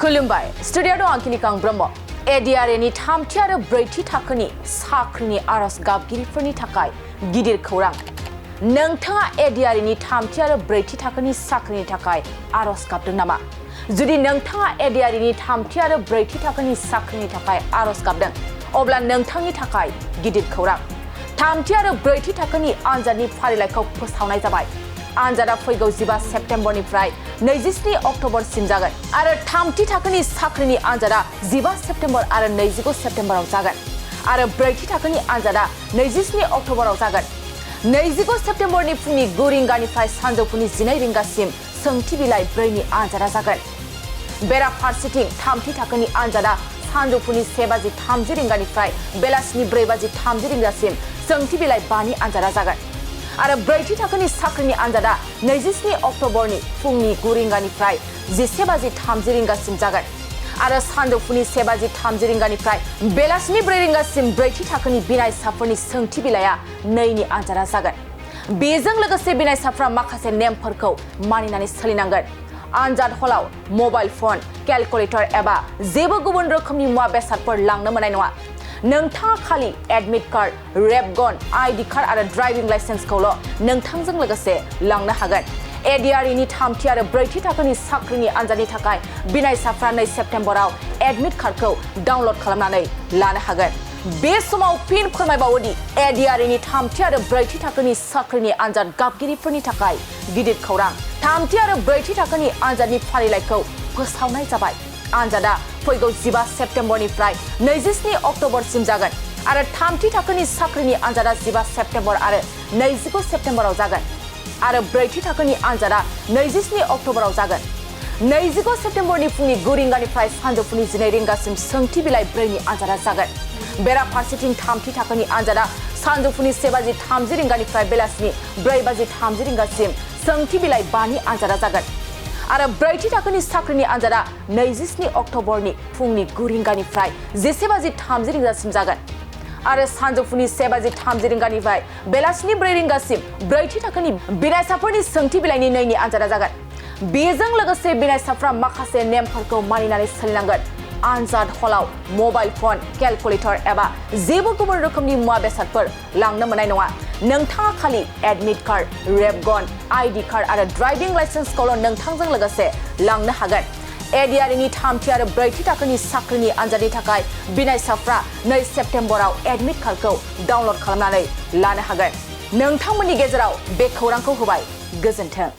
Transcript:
खुलुमबाय स्टुडियाव आंखिनिकां ब्रह्म ADRE नि थामथि आरो ब्रैथि थाखोनि साख्रिनि आरज गाबगिरिफोरनि थाखाय गिदिर खौरां नोंथाङा ADRE नि थामथि आरो ब्रैथि थाखोनि साख्रिनि थाखाय आरज गाबदों नामा जुदि नोंथाङा ADRE नि थामथि आरो ब्रैथि थाखोनि साख्रिनि थाखाय आरज गाबदों अब्ला नोंथांनि थाखाय गिदिर खौरां थामथि आरो ब्रैथि थाखोनि आनजादनि फारिलाइखौ फोसावनाय जाबाय आनजादा फैगौ 15 सेप्तेम्बरनिफ्राय 27 अक्ट'बरसिम जागोन आरो थामथि थाखोनि साख्रिनि आनजादा 15 सेप्तेम्बर आरो 25 सेप्तेम्बराव जागोन आरो ब्रैथि थाखोनि आनजादा 27 अक्ट'बराव जागोन 25 सेप्तेम्बरनि फुंनि 9 रिंगानिफ्राय सानजौफुनि 12 रिंगासिम सोंथि बिलाइ 4 नि आनजादा जागोन बेराफारसेथिं थामथि थाखोनि आनजादा सानजौफुनि 1:30 रिंगानिफ्राय बेलासिनि 4:30 रिंगासिम सोंथि बिलाइ 5 नि आनजादा जागोन आरो ब्रैथि थाखोनि साख्रिनि आनजादा 27 अक्ट'बरनि फुंनि 9 रिंगानिफ्राय 11:30 रिंगासिम जागोन आरो सानजौफुनि 1:30 रिंगानिफ्राय बेलासिनि 4 रिंगासिम ब्रैथि थाखोनि बिनायसाफोरनि सोंथि बिलाइया 2 नि आनजादा जागोन बेजों लोगोसे बिनायसाफ्रा माखासे नेमफोरखौ मानिनानै सोलिनांगोन आनजाद हलाव मबाइल फन केलकुलेटर एबा जेबो गुबुन रोखोमनि मुवा बेसादफोर लांनो मोननाय नङा नोंथाङा खालि एडमिट कार्ड रेबगन आईडी कार्ड आरो ड्राइभिं लाइसेन्सखौल' नोंथांजों लोगोसे लांनो हागोन ADRE नि थामथि आरो ब्रैथि थाखोनि साख्रिनि आनजादनि थाखाय बिनायसाफ्रा 2 सेप्तेम्बराव एडमिट कार्डखौ डाउनल'ड खालामनानै लानो हागोन बे समाव फिन फोरमायबावोदि ADRE नि थामथि आरो ब्रैथि थाखोनि साख्रिनि आनजाद गाबगिरिफोरनि थाखाय गिदिर खौरां थामथि आरो ब्रैथि थाखोनि आनजादनि फारिलाइखौ फोसावनाय जाबाय आनजादा फैगौ 15 सेप्तेम्बरनिफ्राय 27 अक्ट'बरसिम जागोन आरो थामथि थाखोनि साख्रिनि आनजादा 15 सेप्तेम्बर आरो 25 सेप्तेम्बराव जागोन आरो ब्रैथि थाखोनि आनजादा 27 अक्ट'बराव जागोन 25 सेप्तेम्बरनि फुंनि 9 रिंगानिफ्राय सानजौफुनि 12 रिंगासिम सोंथि बिलाइ 4 नि आनजादा जागोन बेराफारसेथिं थामथि थाखोनि आनजादा सानजौफुनि 1:30 रिंगानिफ्राय बेलासिनि 4:30 रिंगासिम सोंथि बिलाइ 5 नि आनजादा जागोन आरो ब्रैथि थाखोनि साख्रिनि आनजादा 27 अक्ट'बरनि फुंनि 9 रिंगानिफ्राय 11:30 रिंगासिम जागोन आरो सानजौफुनि 1:30 रिंगानिफ्राय बेलासिनि 4 रिंगासिम ब्रैथि थाखोनि बिनायसाफोरनि सोंथि बिलाइनि 2 नि आनजादा जागोन बेजों लोगोसे बिनायसाफ्रा माखासे नेमफोरखौ मानिनानै सोलिनांगोन आनजाद हलाव मबाइल फन केलकुलेटर एबा जेबो गुबुन रोखोमनि मुवा बेसादफोर लांनो मोननाय नङा नोंथाङा खालि एडमिट कार्ड रेबगन आईडी कार्ड आरो ड्राइभिं लाइसेन्सखौल' नोंथांजों लोगोसे लांनो हागोन ADRE नि थामथि आरो ब्रैथि थाखोनि साख्रिनि आनजादनि थाखाय बिनायसाफ्रा 2 सेप्तेम्बराव एडमिट कार्डखौ डाउनल'ड खालामनानै लानो हागोन नोंथांमोननि गेजेराव बे खौरांखौ होबाय गोजोन्थों